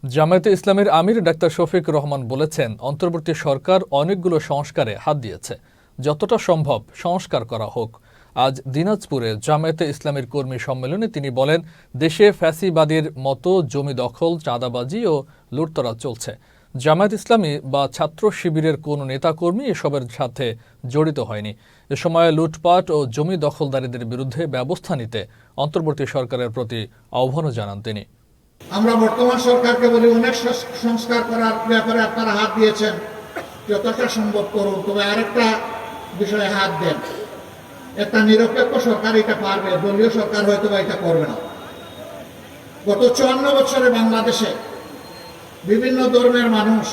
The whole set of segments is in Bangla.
জামায়াতে ইসলামীর আমির ডাক্তার শফিক রহমান বলেছেন, অন্তর্বর্তী সরকার অনেকগুলো সংস্কারে হাত দিয়েছে, যতটা সম্ভব সংস্কার করা হোক। আজ দিনাজপুরে জামায়াতে ইসলামীর কর্মী সম্মেলনে তিনি বলেন, দেশে ফ্যাসিবাদীর মতো জমি দখল, চাঁদাবাজি ও লুটতরাজ চলছে। জামায়াত ইসলামী বা ছাত্র শিবিরের কোনো নেতাকর্মী এসবের সাথে জড়িত হয়নি। এ সময় লুটপাট ও জমি দখলদারীদের বিরুদ্ধে ব্যবস্থা নিতে অন্তর্বর্তী সরকারের প্রতি আহ্বানও জানান তিনি। আমরা বর্তমান সরকারকে বলি, অনেক সংস্কার করার ব্যাপারে আপনারা হাত দিয়েছেন, যতটা সম্ভব করুন, তবে আরেকটা বিষয়ে হাত দেন। একটা নিরপেক্ষ সরকার এটা পারবে, দলীয় সরকার হয়তো বা এটা করবে না। গত 54 বছরে বাংলাদেশে বিভিন্ন ধর্মের মানুষ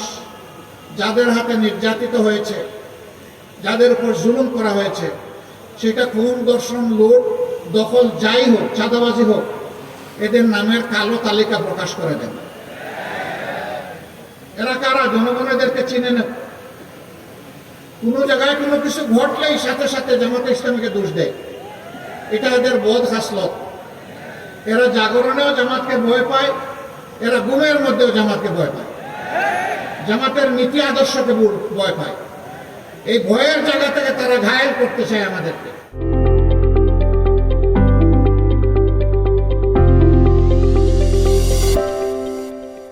যাদের হাতে নির্যাতিত হয়েছে, যাদের উপর জুলুম করা হয়েছে, সেটা খুন, ধর্ষণ, লুট, দখল যাই হোক, চাঁদাবাজি হোক, এদের নামের কালো তালিকা প্রকাশ করে দেন। এরা কারা? জনগণ এদেরকে চিনে নেব। কোনো জায়গায় কোনো কিছু ঘটলেই সাথে সাথে জামাতে ইসলামীকে দোষ দেয়। এটা এদের বোধ খাসলত। এরা জাগরণেও জামাতকে ভয় পায়, এরা গুমের মধ্যেও জামাতকে ভয় পায়, জামাতের নীতি আদর্শকে ভয় পায়। এই ভয়ের জায়গা থেকে তারা ঘায়েল করতে চায় আমাদেরকে।